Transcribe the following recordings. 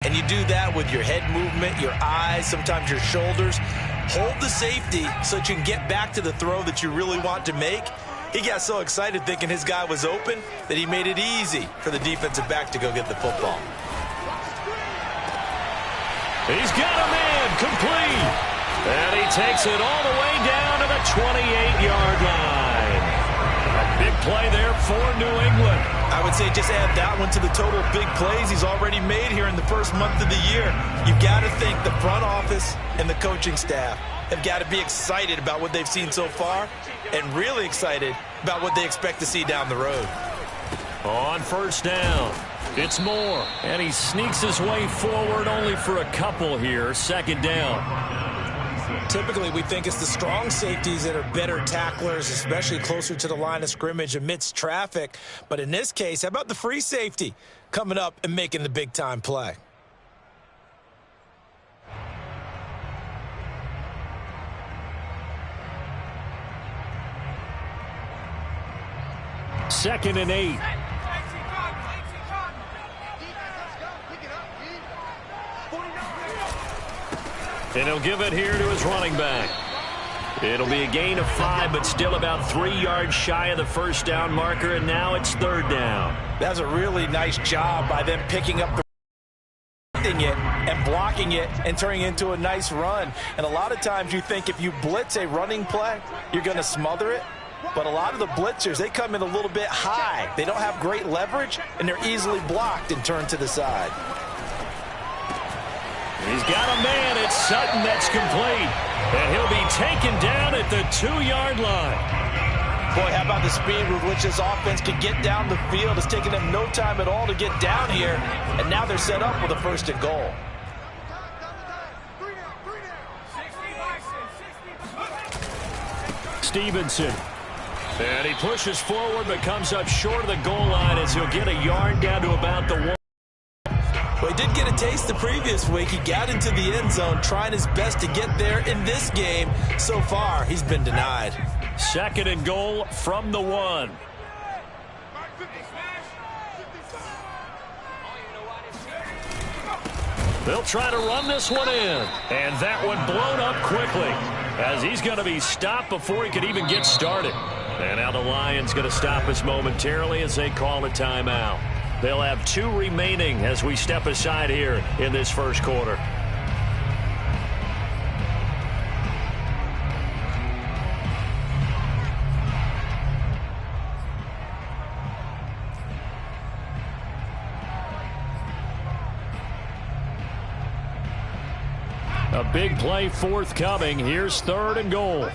And you do that with your head movement, your eyes, sometimes your shoulders. Hold the safety so that you can get back to the throw that you really want to make. He got so excited thinking his guy was open that he made it easy for the defensive back to go get the football. He's got a man complete. And he takes it all the way down to the 28-yard line. A big play there for New England. I would say just add that one to the total big plays he's already made here in the first month of the year. You've got to think the front office and the coaching staff have got to be excited about what they've seen so far and really excited about what they expect to see down the road. On first down, it's Moore, and he sneaks his way forward only for a couple here. Second down. Typically, we think it's the strong safeties that are better tacklers, especially closer to the line of scrimmage amidst traffic. But in this case, how about the free safety coming up and making the big-time play? Second and 8. And he'll give it here to his running back. It'll be a gain of 5, but still about 3 yards shy of the first down marker, and now it's third down. That's a really nice job by them picking up the it and blocking it and turning it into a nice run. And a lot of times you think if you blitz a running play, you're going to smother it. But a lot of the blitzers, they come in a little bit high. They don't have great leverage, and they're easily blocked and turned to the side. He's got a man. It's Sutton that's complete. And he'll be taken down at the 2-yard line. Boy, how about the speed with which this offense can get down the field? It's taken them no time at all to get down here. And now they're set up with a first and goal. Stevenson. And he pushes forward but comes up short of the goal line as he'll get a yard down to about the 1. Well, he did get a taste the previous week. He got into the end zone, trying his best to get there in this game. So far, he's been denied. Second and goal from the 1. They'll try to run this one in. And that one blown up quickly as he's going to be stopped before he could even get started. And now the Lions going to stop us momentarily as they call a timeout. They'll have 2 remaining as we step aside here in this first quarter. A big play forthcoming. Here's third and goal.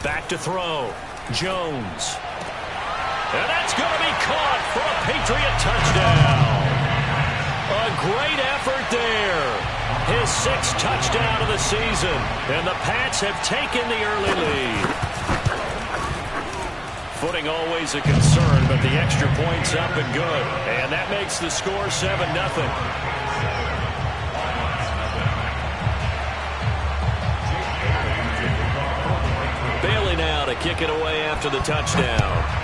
Back to throw. Jones. And that's going to be caught for a Patriot touchdown. A great effort there. His 6th touchdown of the season. And the Pats have taken the early lead. Footing always a concern, but the extra point's up and good. And that makes the score 7-0. Bailey now to kick it away after the touchdown.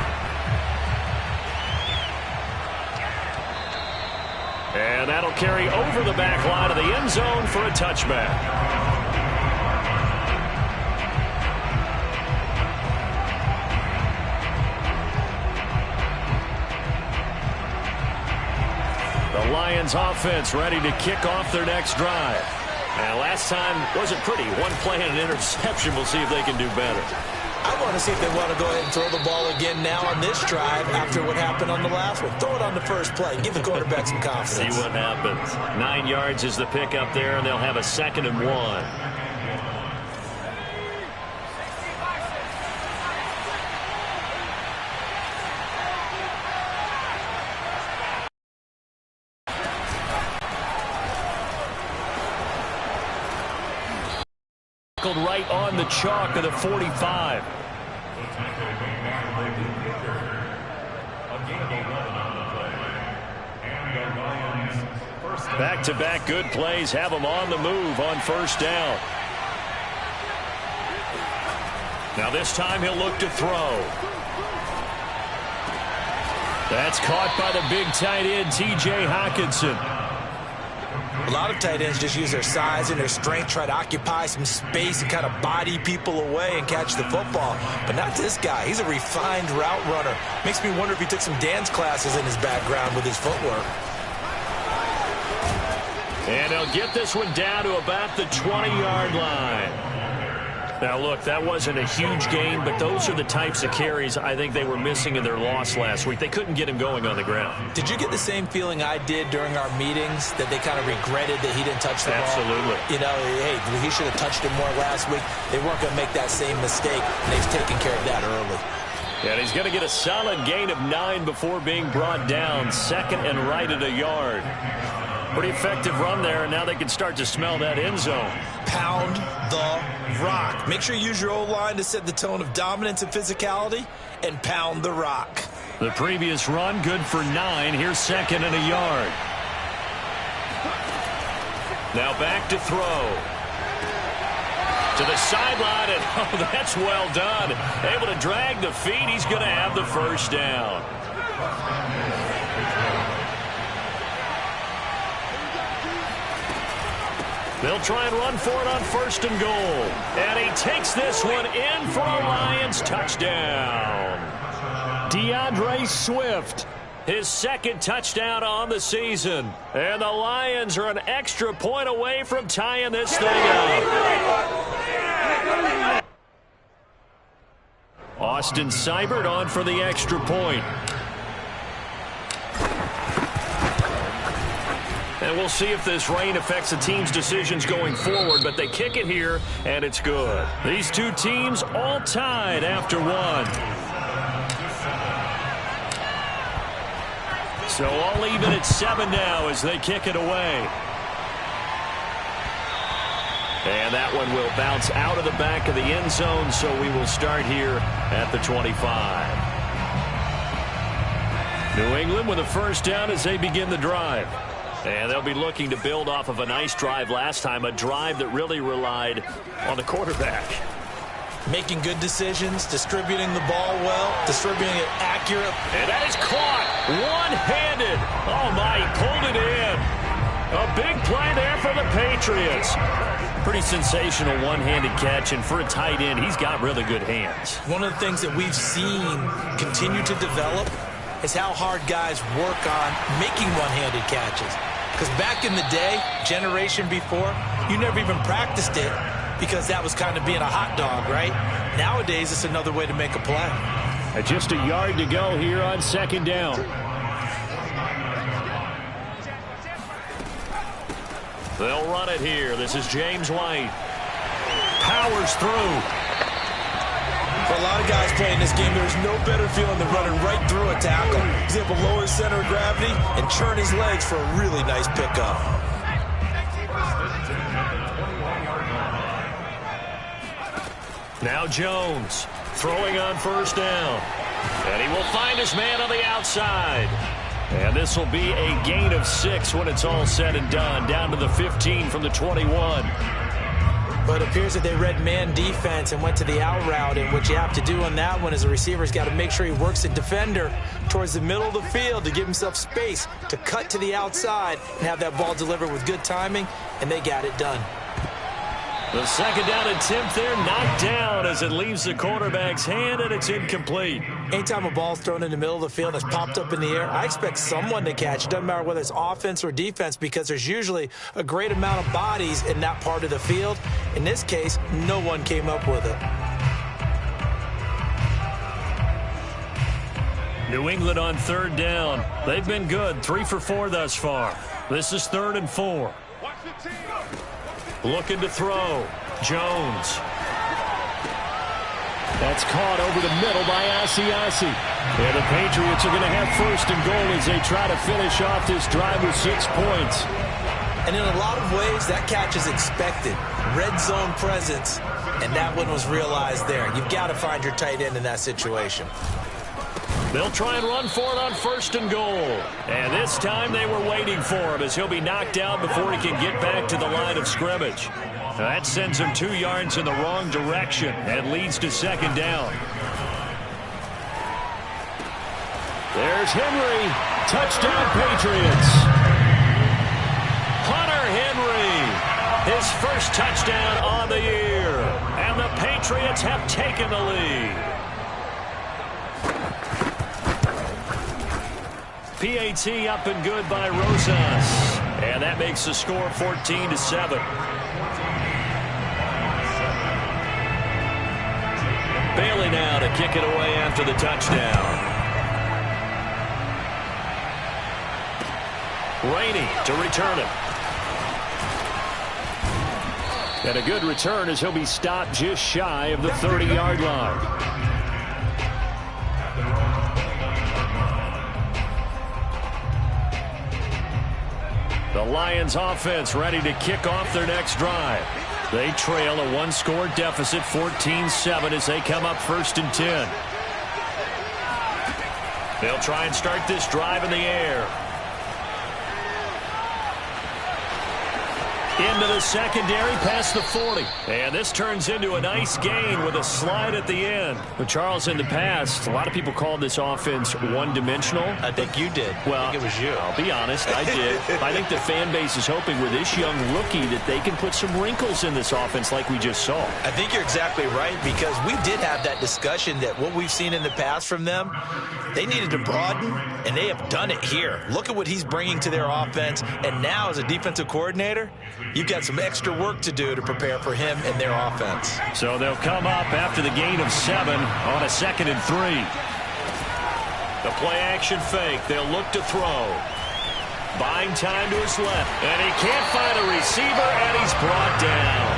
And that'll carry over the back line of the end zone for a touchback. The Lions offense ready to kick off their next drive. And last time wasn't pretty. One play and an interception. We'll see if they can do better. I want to see if they want to go ahead and throw the ball again now on this drive after what happened on the last one. Throw it on the first play. Give the quarterback some confidence. See what happens. 9 yards is the pickup there, and they'll have a 2nd and 1. Right on the chalk of the 45. Back-to-back good plays have them on the move on first down. Now this time he'll look to throw. That's caught by the big tight end, T.J. Hockenson. A lot of tight ends just use their size and their strength, try to occupy some space and kind of body people away and catch the football. But not this guy. He's a refined route runner. Makes me wonder if he took some dance classes in his background with his footwork. And they'll get this one down to about the 20-yard line. Now, look, that wasn't a huge gain, but those are the types of carries I think they were missing in their loss last week. They couldn't get him going on the ground. Did you get the same feeling I did during our meetings, that they kind of regretted that he didn't touch the ball? Absolutely. You know, hey, he should have touched it more last week. They weren't going to make that same mistake, and they've taken care of that early. And he's going to get a solid gain of 9 before being brought down. Second and right at a yard. Pretty effective run there, and now they can start to smell that end zone. Pound the rock. Make sure you use your O-line to set the tone of dominance and physicality, and pound the rock. The previous run, good for 9. Here's second and a yard. Now back to throw. To the sideline, and oh, that's well done. Able to drag the feet. He's going to have the first down. They'll try and run for it on first and goal. And he takes this one in for a Lions touchdown. DeAndre Swift, his second touchdown on the season. And the Lions are an extra point away from tying this thing up. Austin Seibert on for the extra point. And we'll see if this rain affects the team's decisions going forward, but they kick it here, and it's good. These two teams all tied after one. So all even at 7 now as they kick it away. And that one will bounce out of the back of the end zone, so we will start here at the 25. New England with a first down as they begin the drive. And they'll be looking to build off of a nice drive last time, a drive that really relied on the quarterback. Making good decisions, distributing the ball well, distributing it accurate. And that is caught one-handed. Oh, my, he pulled it in. A big play there for the Patriots. Pretty sensational one-handed catch, and for a tight end, he's got really good hands. One of the things that we've seen continue to develop is how hard guys work on making one-handed catches. Because back in the day, generation before, you never even practiced it because that was kind of being a hot dog, right? Nowadays, it's another way to make a play. Just a yard to go here on second down. They'll run it here. This is James White. Powers through. For a lot of guys playing this game, there's no better feeling than running right through a tackle. He's able to lower his center of gravity and churn his legs for a really nice pickup. Now Jones throwing on first down. And he will find his man on the outside. And this will be a gain of 6 when it's all said and done. Down to the 15 from the 21. But it appears that they read man defense and went to the out route. And what you have to do on that one is a receiver's got to make sure he works the defender towards the middle of the field to give himself space to cut to the outside and have that ball delivered with good timing, and they got it done. The second down attempt there knocked down as it leaves the quarterback's hand, and it's incomplete. Anytime a ball's thrown in the middle of the field that's popped up in the air, I expect someone to catch. It doesn't matter whether it's offense or defense, because there's usually a great amount of bodies in that part of the field. In this case, no one came up with it. New England on third down. They've been good, 3 for 4 thus far. This is 3rd and 4. Looking to throw. Jones. That's caught over the middle by Asiasi. And the Patriots are going to have first and goal as they try to finish off this drive with 6 points. And in a lot of ways, that catch is expected. Red zone presence, and that one was realized there. You've got to find your tight end in that situation. They'll try and run for it on first and goal. And this time they were waiting for him as he'll be knocked down before he can get back to the line of scrimmage. That sends him 2 yards in the wrong direction and leads to second down. There's Henry. Touchdown, Patriots. Hunter Henry. His first touchdown on the year. And the Patriots have taken the lead. PAT up and good by Rosas. And that makes the score 14-7. Bailey now to kick it away after the touchdown. Rainey to return it. And a good return as he'll be stopped just shy of the 30-yard line. The Lions offense ready to kick off their next drive. They trail a one-score deficit, 14-7, as they come up 1st and 10. They'll try and start this drive in the air. Into the secondary, past the 40. And this turns into a nice gain with a slide at the end. But Charles, in the past, a lot of people called this offense one-dimensional. I think you did. Well, I think it was you. I'll be honest, I did. I think the fan base is hoping with this young rookie that they can put some wrinkles in this offense like we just saw. I think you're exactly right, because we did have that discussion that what we've seen in the past from them, they needed to broaden, and they have done it here. Look at what he's bringing to their offense, and now as a defensive coordinator, you've got some extra work to do to prepare for him and their offense. So they'll come up after the gain of 7 on a 2nd and 3. The play-action fake. They'll look to throw. Buying time to his left. And he can't find a receiver, and he's brought down.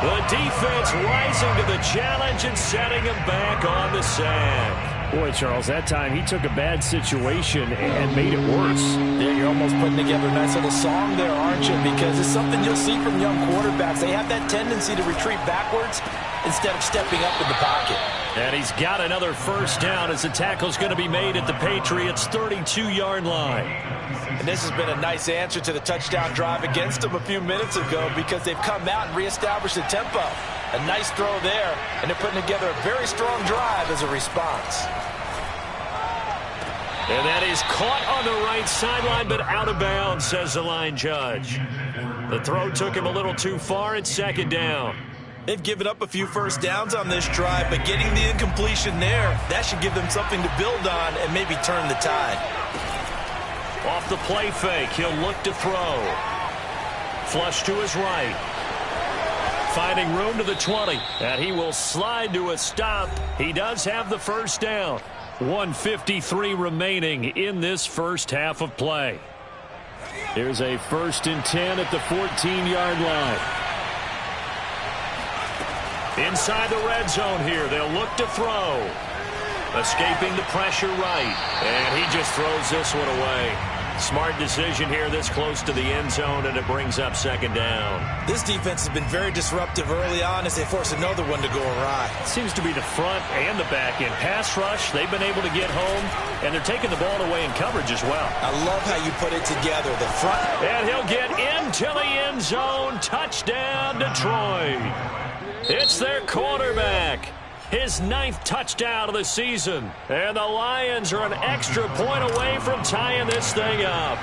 The defense rising to the challenge and setting him back on the sack. Boy, Charles, that time he took a bad situation and made it worse. Yeah, you're almost putting together a nice little song there, aren't you? Because it's something you'll see from young quarterbacks. They have that tendency to retreat backwards instead of stepping up in the pocket. And he's got another first down as the tackle's going to be made at the Patriots' 32-yard line. And this has been a nice answer to the touchdown drive against them a few minutes ago, because they've come out and reestablished the tempo. A nice throw there, and they're putting together a very strong drive as a response. And that is caught on the right sideline, but out of bounds, says the line judge. The throw took him a little too far. It's 2nd down. They've given up a few first downs on this drive, but getting the incompletion there, that should give them something to build on and maybe turn the tide. Off the play fake, he'll look to throw. Flush to his right. Finding room to the 20, and he will slide to a stop. He does have the first down. 1:53 remaining in this first half of play. Here's a 1st and 10 at the 14-yard line. Inside the red zone here, they'll look to throw. Escaping the pressure right, and he just throws this one away. Smart decision here this close to the end zone, and it brings up 2nd down. This defense has been very disruptive early on as they force another one to go awry. Seems to be the front and the back end. Pass rush, they've been able to get home, and they're taking the ball away in coverage as well. I love how you put it together. The front. And he'll get into the end zone. Touchdown, Detroit. It's their quarterback. His 9th touchdown of the season. And the Lions are an extra point away from tying this thing up.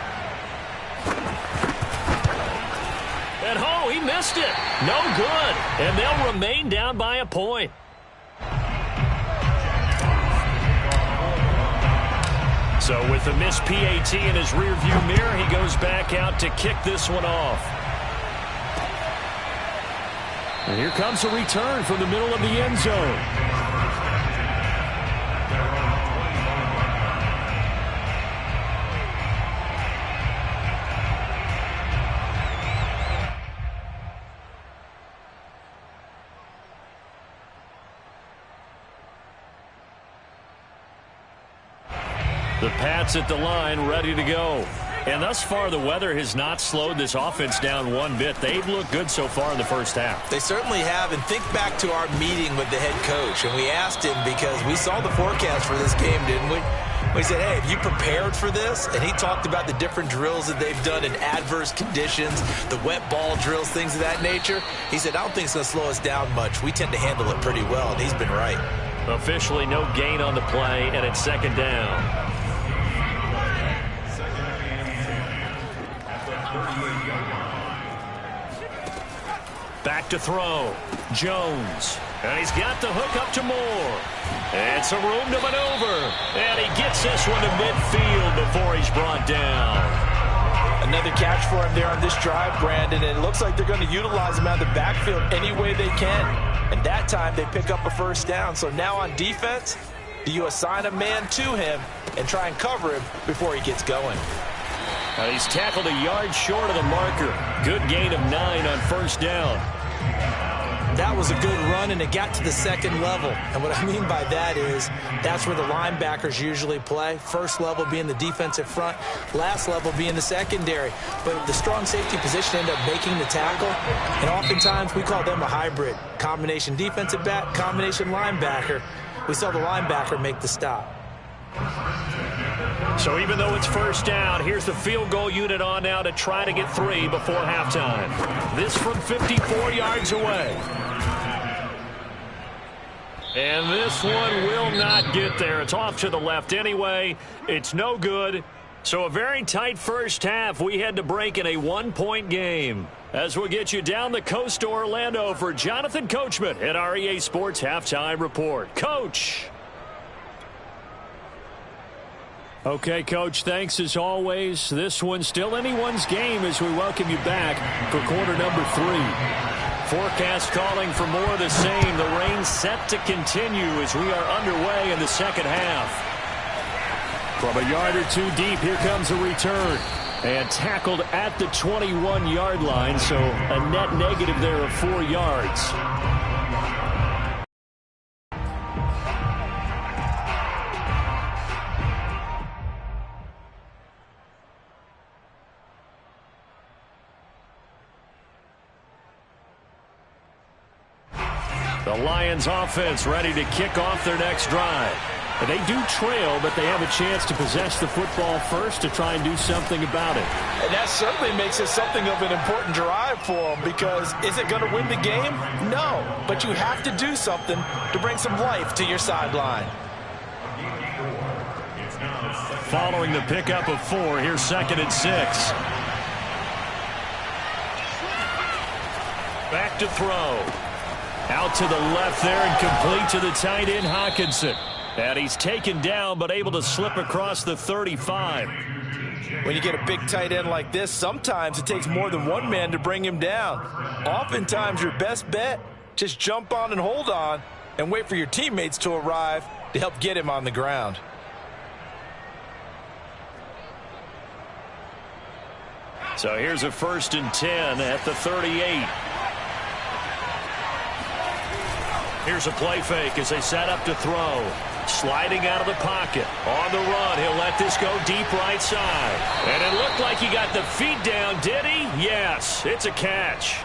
And oh, he missed it. No good. And they'll remain down by a point. So with the missed PAT in his rearview mirror, he goes back out to kick this one off. And here comes a return from the middle of the end zone. The Pats at the line, ready to go. And thus far, the weather has not slowed this offense down one bit. They've looked good so far in the first half. They certainly have. And think back to our meeting with the head coach. And we asked him, because we saw the forecast for this game, didn't we? We said, hey, have you prepared for this? And he talked about the different drills that they've done in adverse conditions, the wet ball drills, things of that nature. He said, I don't think it's going to slow us down much. We tend to handle it pretty well, and he's been right. Officially no gain on the play, and it's second down. Back to throw. Jones. And he's got the hook up to Moore. And some room to maneuver. And he gets this one to midfield before he's brought down. Another catch for him there on this drive, Brandon. And it looks like they're going to utilize him out of the backfield any way they can. And that time they pick up a first down. So now on defense, do you assign a man to him and try and cover him before he gets going? And he's tackled a yard short of the marker. Good gain of 9 on first down. That was a good run, and it got to the second level. And what I mean by that is that's where the linebackers usually play. First level being the defensive front, last level being the secondary. But the strong safety position ended up making the tackle, and oftentimes we call them a hybrid. Combination defensive back, combination linebacker. We saw the linebacker make the stop. So even though it's first down, here's the field goal unit on now to try to get 3 before halftime. This from 54 yards away. And this one will not get there. It's off to the left anyway. It's no good. So a very tight first half. We had to break in a 1-point game. As we'll get you down the coast to Orlando for Jonathan Coachman at our EA Sports Halftime Report. Coach. Okay, Coach, thanks as always. This one's still anyone's game as we welcome you back for quarter number 3. Forecast calling for more of the same. The rain set to continue as we are underway in the second half. From a yard or two deep, here comes a return. And tackled at the 21-yard line, so a net negative there of 4 yards. The Lions offense ready to kick off their next drive. And they do trail, but they have a chance to possess the football first to try and do something about it. And that certainly makes it something of an important drive for them, because is it going to win the game? No, but you have to do something to bring some life to your sideline. Following the pickup of 4, here's 2nd and 6. Back to throw. Out to the left there and complete to the tight end, Hockenson. And he's taken down but able to slip across the 35. When you get a big tight end like this, sometimes it takes more than one man to bring him down. Oftentimes your best bet, just jump on and hold on and wait for your teammates to arrive to help get him on the ground. So here's a 1st and 10 at the 38. Here's a play fake as they set up to throw. Sliding out of the pocket. On the run, he'll let this go deep right side. And it looked like he got the feet down, did he? Yes, it's a catch.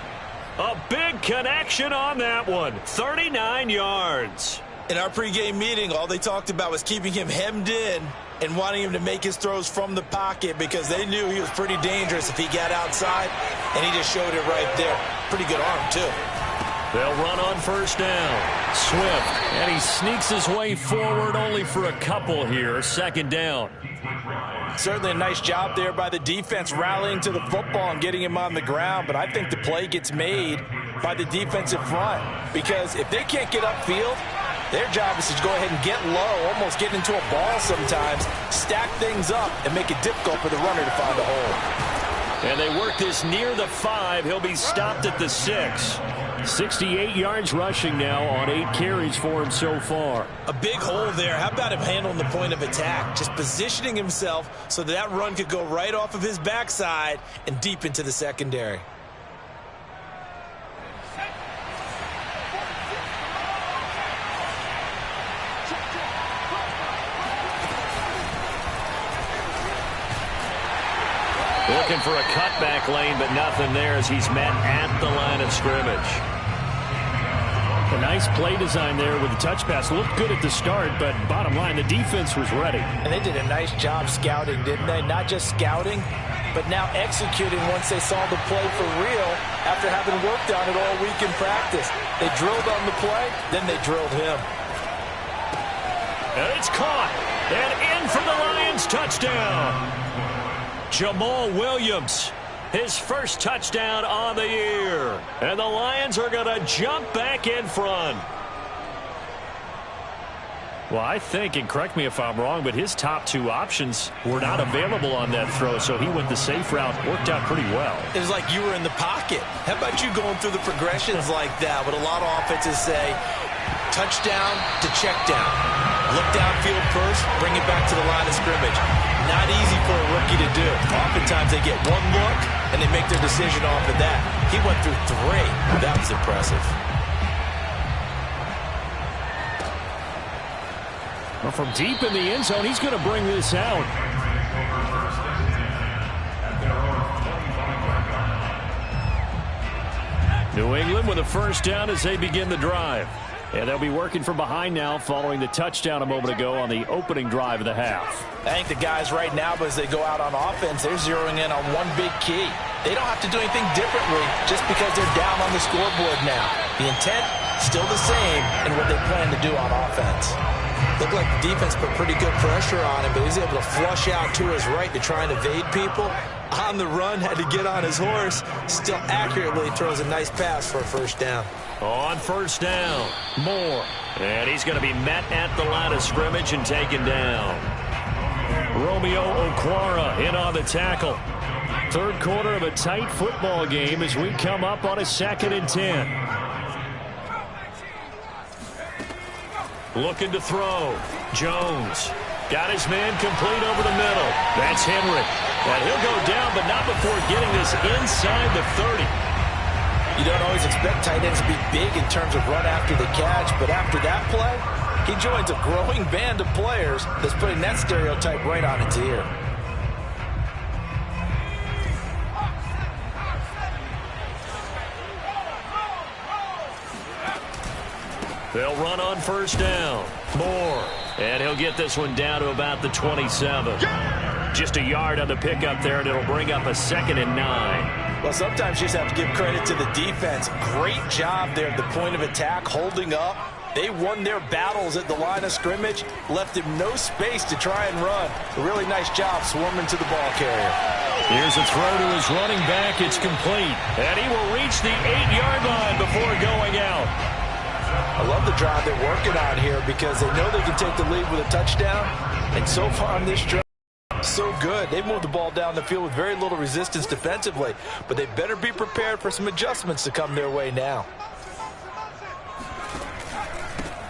A big connection on that one. 39 yards. In our pregame meeting, all they talked about was keeping him hemmed in and wanting him to make his throws from the pocket, because they knew he was pretty dangerous if he got outside, and he just showed it right there. Pretty good arm, too. They'll run on first down. Swift, and he sneaks his way forward only for a couple here. 2nd down. Certainly a nice job there by the defense rallying to the football and getting him on the ground, but I think the play gets made by the defensive front, because if they can't get upfield, their job is to go ahead and get low, almost get into a ball sometimes, stack things up, and make it difficult for the runner to find a hole. And they work this near the 5. He'll be stopped at the 6. 68 yards rushing now on 8 carries for him so far. A big hole there. How about him handling the point of attack? Just positioning himself so that run could go right off of his backside and deep into the secondary. Looking for a cutback lane, but nothing there as he's met at the line of scrimmage. A nice play design there with the touch pass. Looked good at the start, but bottom line, the defense was ready. And they did a nice job scouting, didn't they? Not just scouting, but now executing once they saw the play for real after having worked on it all week in practice. They drilled on the play, then they drilled him. And it's caught. And in for the Lions touchdown. Jamal Williams, his first touchdown on the year. And the Lions are going to jump back in front. Well, I think, and correct me if I'm wrong, but his top two options were not available on that throw, so he went the safe route. Worked out pretty well. It was like you were in the pocket. How about you going through the progressions like that? But a lot of offenses say touchdown to check down. Look downfield first, bring it back to the line of scrimmage. Not easy for a rookie to do. Oftentimes they get one look, and they make their decision off of that. He went through three. That was impressive. Well, from deep in the end zone, he's going to bring this out. New England with a first down as they begin the drive. And they'll be working from behind now following the touchdown a moment ago on the opening drive of the half. I think the guys right now, as they go out on offense, they're zeroing in on one big key. They don't have to do anything differently just because they're down on the scoreboard now. The intent, still the same in what they plan to do on offense. Looked like the defense put pretty good pressure on him, but he was able to flush out to his right to try and evade people. On the run, had to get on his horse. Still accurately throws a nice pass for a first down. On first down, Moore. And he's going to be met at the line of scrimmage and taken down. Romeo Okwara in on the tackle. Third quarter of a tight football game as we come up on a 2nd and 10. Looking to throw. Jones got his man complete over the middle. That's Henry. And he'll go down, but not before getting this inside the 30. You don't always expect tight ends to be big in terms of run after the catch, but after that play, he joins a growing band of players that's putting that stereotype right on its ear. They'll run on first down. Moore. And he'll get this one down to about the 27. Just a yard on the pickup there, and it'll bring up a 2nd and 9. Well, sometimes you just have to give credit to the defense. Great job there at the point of attack, holding up. They won their battles at the line of scrimmage, left him no space to try and run. A really nice job swarming to the ball carrier. Here's a throw to his running back. It's complete. And he will reach the 8-yard line before going out. I love the drive they're working on here because they know they can take the lead with a touchdown. And so far on this drive, so good. They moved the ball down the field with very little resistance defensively, but they better be prepared for some adjustments to come their way now.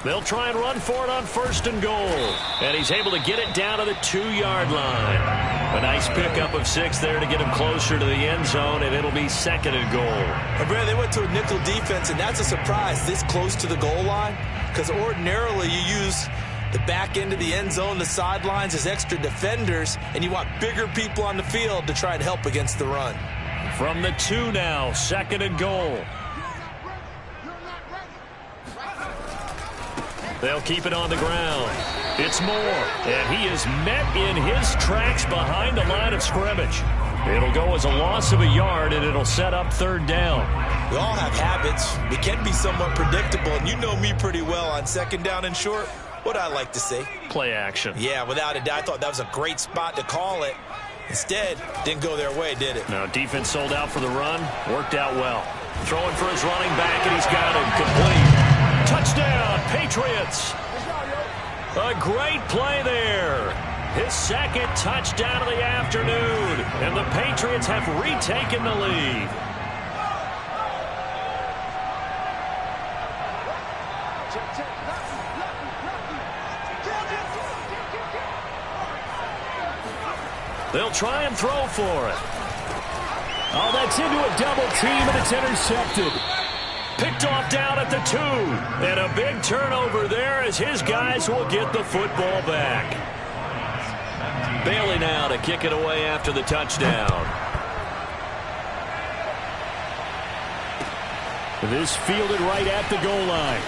They'll try and run for it on 1st and goal. And he's able to get it down to the 2-yard line. A nice pickup of 6 there to get him closer to the end zone, and it'll be 2nd and goal. And Brad, they went to a nickel defense, and that's a surprise this close to the goal line, because ordinarily you use the back end of the end zone, the sidelines as extra defenders, and you want bigger people on the field to try and help against the run. From the 2 now, 2nd and goal. They'll keep it on the ground. It's Moore, and he is met in his tracks behind the line of scrimmage. It'll go as a loss of a yard, and it'll set up 3rd down. We all have habits. We can be somewhat predictable, and you know me pretty well on 2nd down and short. What I like to see. Play action. Yeah, without a doubt. I thought that was a great spot to call it. Instead, didn't go their way, did it? No, defense sold out for the run. Worked out well. Throwing for his running back, and he's got him complete. Touchdown, Patriots. A great play there. His 2nd touchdown of the afternoon. And the Patriots have retaken the lead. They'll try and throw for it. Oh, that's into a double team, and it's intercepted. Picked off down at the 2. And a big turnover there as his guys will get the football back. Bailey now to kick it away after the touchdown. This fielded right at the goal line.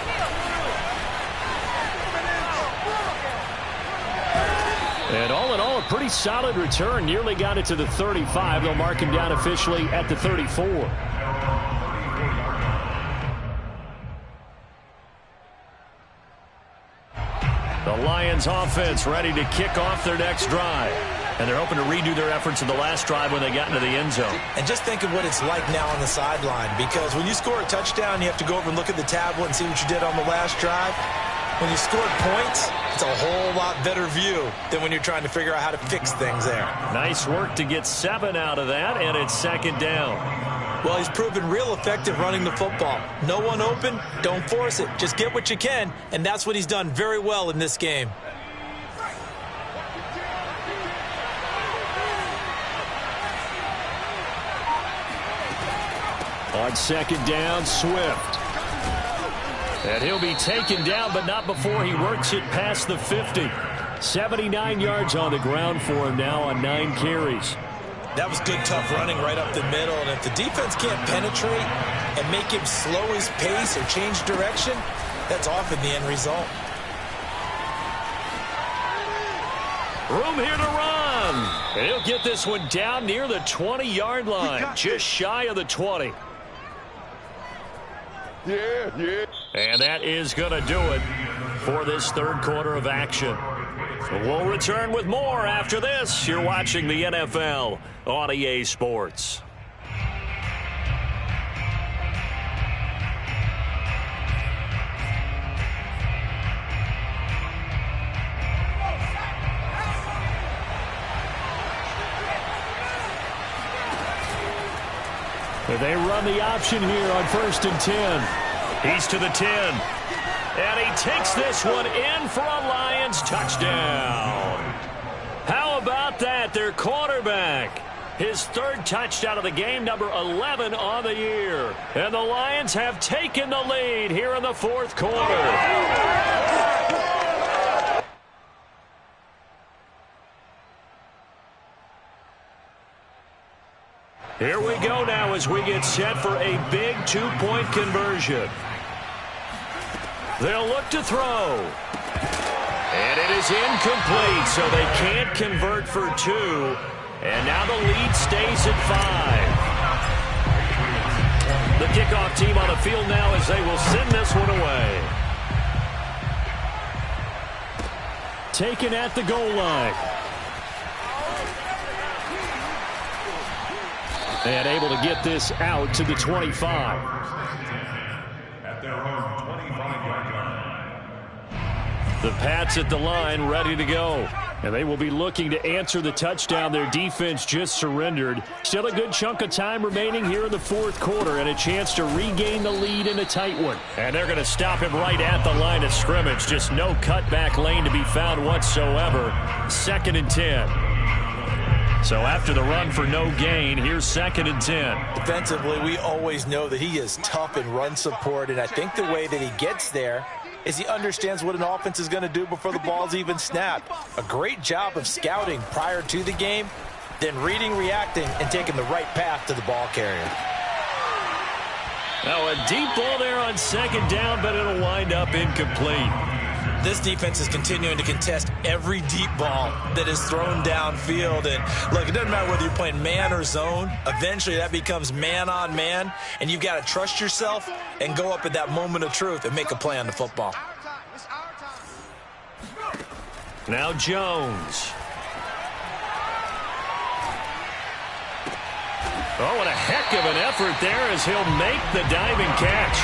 And all in all, a pretty solid return. Nearly got it to the 35. They'll mark him down officially at the 34. The Lions offense ready to kick off their next drive. And they're hoping to redo their efforts in the last drive when they got into the end zone. And just think of what it's like now on the sideline, because when you score a touchdown, you have to go over and look at the tablet and see what you did on the last drive. When you scored points, it's a whole lot better view than when you're trying to figure out how to fix things there. Nice work to get 7 out of that, and it's second down. Well, he's proven real effective running the football. No one open, don't force it. Just get what you can, and that's what he's done very well in this game. On second down, Swift. And he'll be taken down, but not before he works it past the 50. 79 yards on the ground for him now on 9 carries. That was good, tough running right up the middle. And if the defense can't penetrate and make him slow his pace or change direction, that's often the end result. Room here to run. And he'll get this one down near the 20-yard line, just shy of the 20. And that is going to do it for this third quarter of action. We'll return with more after this. You're watching the NFL on EA Sports. They run the option here on 1st and 10. He's to the 10. And he takes this one in for a Lions touchdown. How about that? Their quarterback. His 3rd touchdown of the game, number 11 on the year. And the Lions have taken the lead here in the 4th quarter. Here we go now as we get set for a big 2-point conversion. They'll look to throw. And it is incomplete, so they can't convert for 2. And now the lead stays at 5. The kickoff team on the field now as they will send this one away. Taken at the goal line. And able to get this out to the 25. At their own 25-yard line. The Pats at the line ready to go. And they will be looking to answer the touchdown their defense just surrendered. Still a good chunk of time remaining here in the 4th quarter and a chance to regain the lead in a tight one. And they're going to stop him right at the line of scrimmage. Just no cutback lane to be found whatsoever. 2nd and 10. So after the run for no gain, here's 2nd and 10. Defensively, we always know that he is tough in run support, and I think the way that he gets there is he understands what an offense is going to do before the ball's even snapped. A great job of scouting prior to the game, then reading, reacting, and taking the right path to the ball carrier. Now a deep ball there on 2nd down, but it'll wind up incomplete. This defense is continuing to contest every deep ball that is thrown downfield. And look, it doesn't matter whether you're playing man or zone. Eventually that becomes man on man, and you've got to trust yourself and go up at that moment of truth and make a play on the football. Now Jones. Oh, what a heck of an effort there as he'll make the diving catch.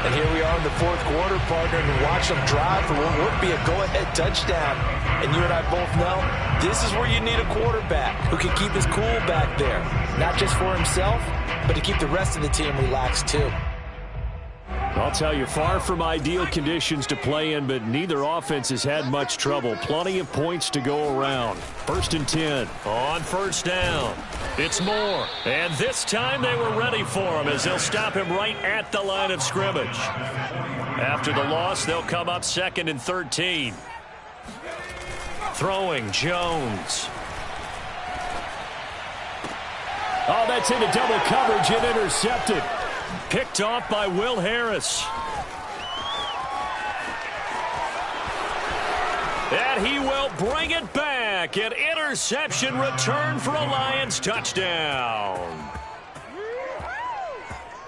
And here we are in the 4th quarter, partner, and watch them drive for what would be a go-ahead touchdown. And you and I both know this is where you need a quarterback who can keep his cool back there. Not just for himself, but to keep the rest of the team relaxed too. I'll tell you, far from ideal conditions to play in, but neither offense has had much trouble. Plenty of points to go around. 1st and 10. On 1st down. It's Moore. And this time they were ready for him as they'll stop him right at the line of scrimmage. After the loss, they'll come up 2nd and 13. Throwing Jones. Oh, that's into double coverage and intercepted. Picked off by Will Harris. And he will bring it back. An interception return for a Lions touchdown.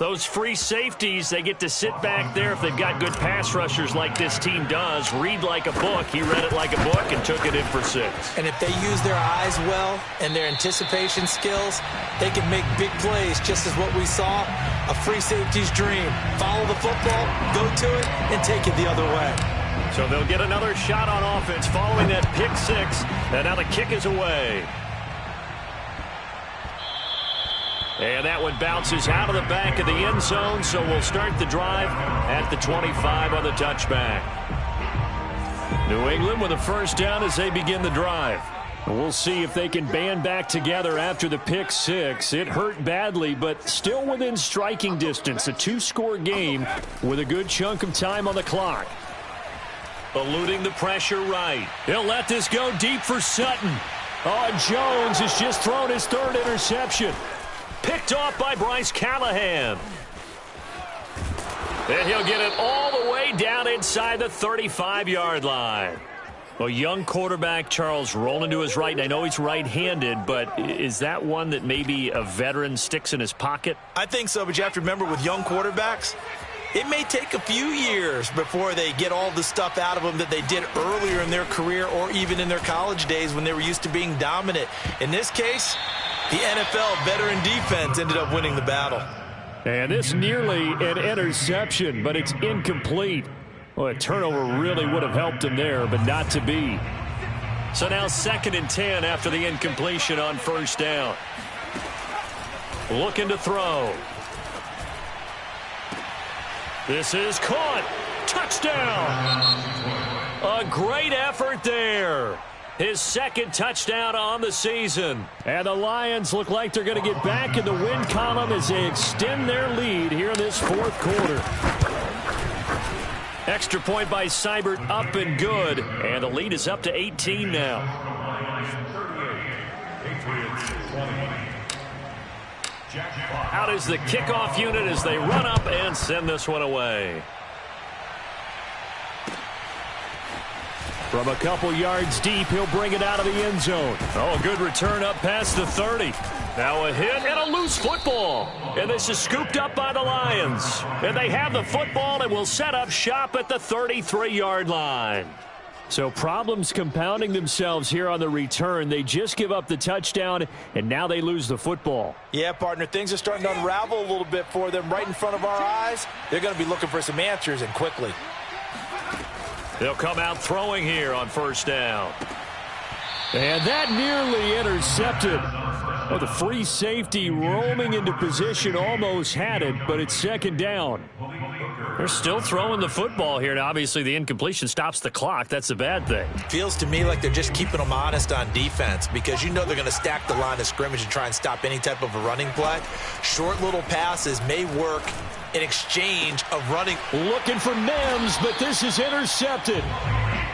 Those free safeties, they get to sit back there if they've got good pass rushers like this team does. Read like a book. He read it like a book and took it in for 6. And if they use their eyes well and their anticipation skills, they can make big plays, just as what we saw, a free safety's dream. Follow the football, go to it, and take it the other way. So they'll get another shot on offense following that pick 6, and now the kick is away. And that one bounces out of the back of the end zone, so we'll start the drive at the 25 on the touchback. New England with a first down as they begin the drive. We'll see if they can band back together after the pick 6. It hurt badly, but still within striking distance. A 2-score game with a good chunk of time on the clock. Eluding the pressure right. He'll let this go deep for Sutton. Oh, Jones has just thrown his 3rd interception. Picked off by Bryce Callahan. And he'll get it all the way down inside the 35-yard line. A young quarterback, Charles, rolling to his right. And I know he's right-handed, but is that one that maybe a veteran sticks in his pocket? I think so, but you have to remember with young quarterbacks, it may take a few years before they get all the stuff out of them that they did earlier in their career or even in their college days when they were used to being dominant. In this case, the NFL veteran defense ended up winning the battle. And this nearly an interception, but it's incomplete. Well, a turnover really would have helped him there, but not to be. So now 2nd and 10 after the incompletion on first down. Looking to throw. This is caught. Touchdown. A great effort there. His 2nd touchdown on the season. And the Lions look like they're going to get back in the win column as they extend their lead here in this 4th quarter. Extra point by Seibert, up and good. And the lead is up to 18 now. Out is the kickoff unit as they run up and send this one away. From a couple yards deep, he'll bring it out of the end zone. Oh, a good return up past the 30. Now a hit and a loose football. And this is scooped up by the Lions. And they have the football and will set up shop at the 33-yard line. So problems compounding themselves here on the return. They just give up the touchdown, and now they lose the football. Yeah, partner, things are starting to unravel a little bit for them right in front of our eyes. They're going to be looking for some answers, and quickly. They'll come out throwing here on first down. And that nearly intercepted. Oh, the free safety roaming into position almost had it, but it's 2nd down. They're still throwing the football here. Now, obviously, the incompletion stops the clock. That's a bad thing. Feels to me like they're just keeping them honest on defense because you know they're going to stack the line of scrimmage and try and stop any type of a running play. Short little passes may work in exchange of running. Looking for Mims, but this is intercepted.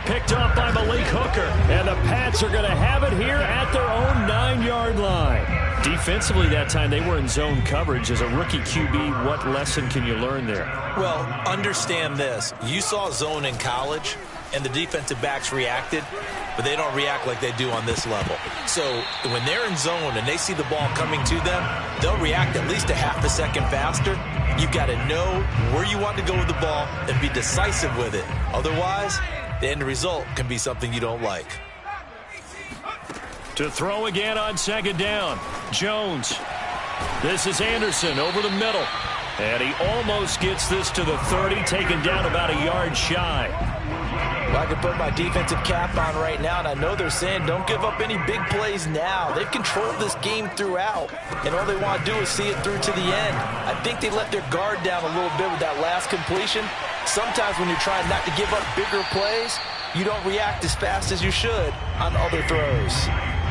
Picked up by Malik Hooker. And the Pats are going to have it here at their own 9-yard line. Defensively that time, they were in zone coverage. As a rookie QB, what lesson can you learn there? Well, understand this. You saw zone in college, and the defensive backs reacted, but they don't react like they do on this level. So when they're in zone and they see the ball coming to them, they'll react at least a half a second faster. You've got to know where you want to go with the ball and be decisive with it. Otherwise, the end result can be something you don't like. To throw again on 2nd down. Jones. This is Anderson over the middle. And he almost gets this to the 30, taken down about a yard shy. Well, I can put my defensive cap on right now, and I know they're saying don't give up any big plays now. They've controlled this game throughout, and all they want to do is see it through to the end. I think they let their guard down a little bit with that last completion. Sometimes when you're trying not to give up bigger plays, you don't react as fast as you should on other throws.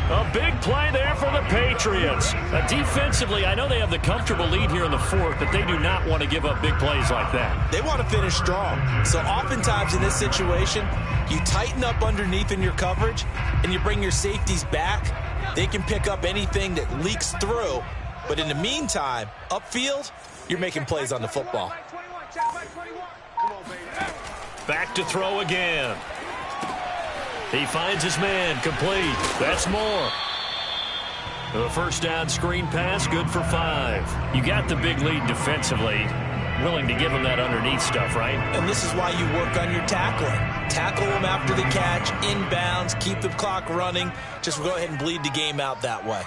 A big play there for the Patriots. Defensively, I know they have the comfortable lead here in the 4th, but they do not want to give up big plays like that. They want to finish strong. So oftentimes in this situation, you tighten up underneath in your coverage, and you bring your safeties back. They can pick up anything that leaks through. But in the meantime, upfield, you're making plays on the football. Back to throw again. He finds his man, complete. That's Moore. The first down screen pass, good for 5. You got the big lead defensively. Willing to give them that underneath stuff, right? And this is why you work on your tackling. Tackle them after the catch, inbounds, keep the clock running. Just go ahead and bleed the game out that way.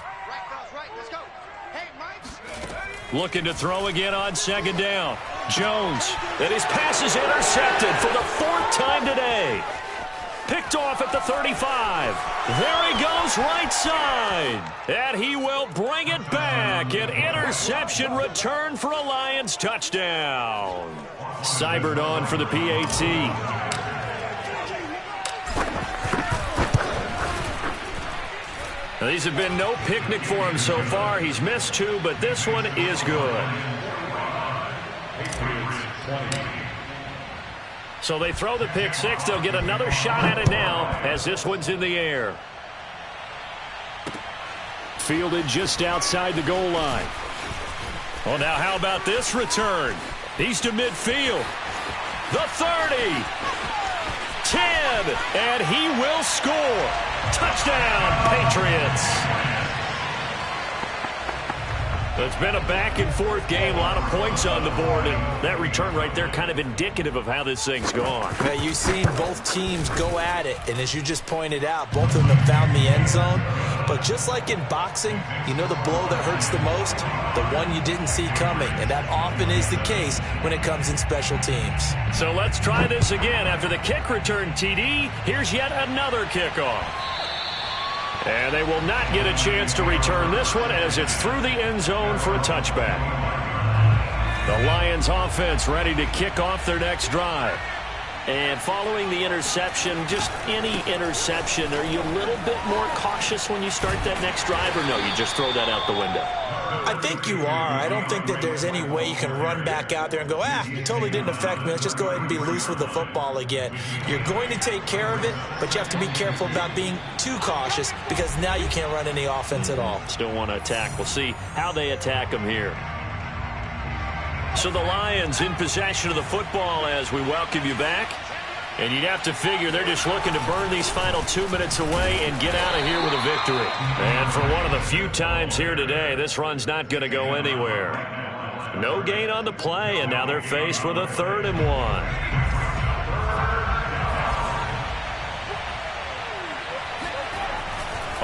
Looking to throw again on second down. Jones, and his pass is intercepted for the 4th time today. Picked off at the 35. There he goes, right side. And he will bring it back. An interception return for a Lions touchdown. Seibert on for the PAT. Now, these have been no picnic for him so far. He's missed 2, but this one is good. So they throw the pick 6. They'll get another shot at it now as this one's in the air. Fielded just outside the goal line. Well, now how about this return? He's to midfield. The 30. 10. And he will score. Touchdown, Patriots. It's been a back-and-forth game, a lot of points on the board, and that return right there kind of indicative of how this thing's gone. Yeah, you've seen both teams go at it, and as you just pointed out, both of them have found the end zone. But just like in boxing, you know the blow that hurts the most? The one you didn't see coming, and that often is the case when it comes in special teams. So let's try this again. After the kick return, TD, here's yet another kickoff. And they will not get a chance to return this one as it's through the end zone for a touchback. The Lions offense ready to kick off their next drive. And following the interception, just any interception, are you a little bit more cautious when you start that next drive, or no, you just throw that out the window? I think you are. I don't think that there's any way you can run back out there and go, it totally didn't affect me. Let's just go ahead and be loose with the football again. You're going to take care of it, but you have to be careful about being too cautious because now you can't run any offense at all. Still want to attack. We'll see how they attack them here. So the Lions in possession of the football as we welcome you back. And you'd have to figure they're just looking to burn these final 2 minutes away and get out of here with a victory. And for one of the few times here today, this run's not going to go anywhere. No gain on the play, and now they're faced with a 3rd and 1.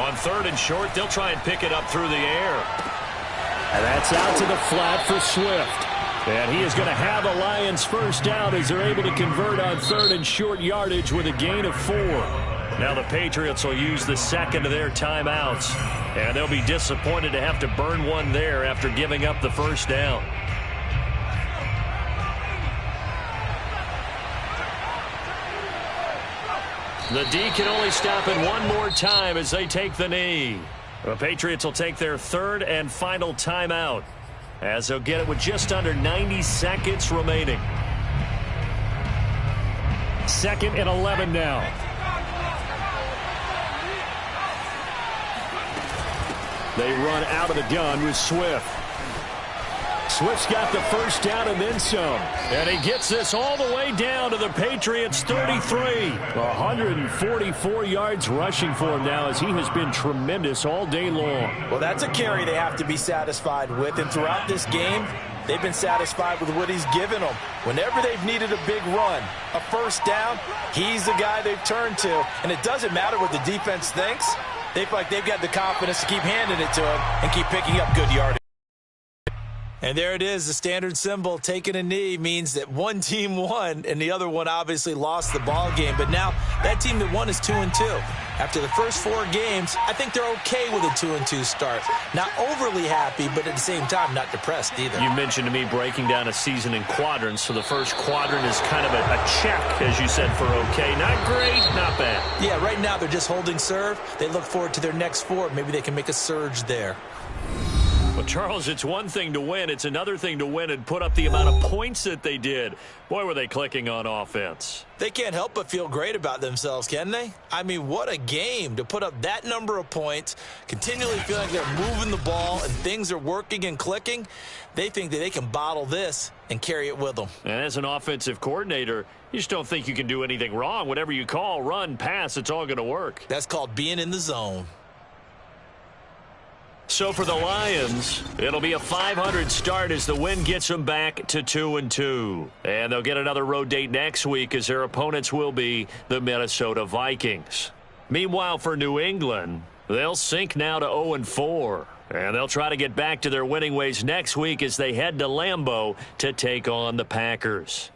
On 3rd and short, they'll try and pick it up through the air. And that's out to the flat for Swift. And he is going to have a Lions first down as they're able to convert on 3rd and short yardage with a gain of 4. Now the Patriots will use the second of their timeouts. And they'll be disappointed to have to burn one there after giving up the first down. The D can only stop it one more time as they take the knee. The Patriots will take their 3rd and final timeout, as they'll get it with just under 90 seconds remaining. 2nd and 11 now. They run out of the gun with Swift. Swift's got the first down and then some. And he gets this all the way down to the Patriots' 33. 144 yards rushing for him now as he has been tremendous all day long. Well, that's a carry they have to be satisfied with. And throughout this game, they've been satisfied with what he's given them. Whenever they've needed a big run, a first down, he's the guy they've turned to. And it doesn't matter what the defense thinks. They feel like they've got the confidence to keep handing it to him and keep picking up good yardage. And there it is, the standard symbol. Taking a knee means that one team won and the other one obviously lost the ball game. But now that team that won is 2-2. After the first 4 games, I think they're okay with a 2-2 start. Not overly happy, but at the same time, not depressed either. You mentioned to me breaking down a season in quadrants. So the first quadrant is kind of a check, as you said, for okay. Not great, not bad. Yeah, right now they're just holding serve. They look forward to their next 4. Maybe they can make a surge there. Well, Charles, it's one thing to win. It's another thing to win and put up the amount of points that they did. Boy, were they clicking on offense. They can't help but feel great about themselves, can they? I mean, what a game to put up that number of points, continually feeling like they're moving the ball and things are working and clicking. They think that they can bottle this and carry it with them. And as an offensive coordinator, you just don't think you can do anything wrong. Whatever you call, run, pass, it's all going to work. That's called being in the zone. So for the Lions, it'll be a .500 start as the win gets them back to 2-2. And they'll get another road date next week as their opponents will be the Minnesota Vikings. Meanwhile, for New England, they'll sink now to 0-4. And they'll try to get back to their winning ways next week as they head to Lambeau to take on the Packers.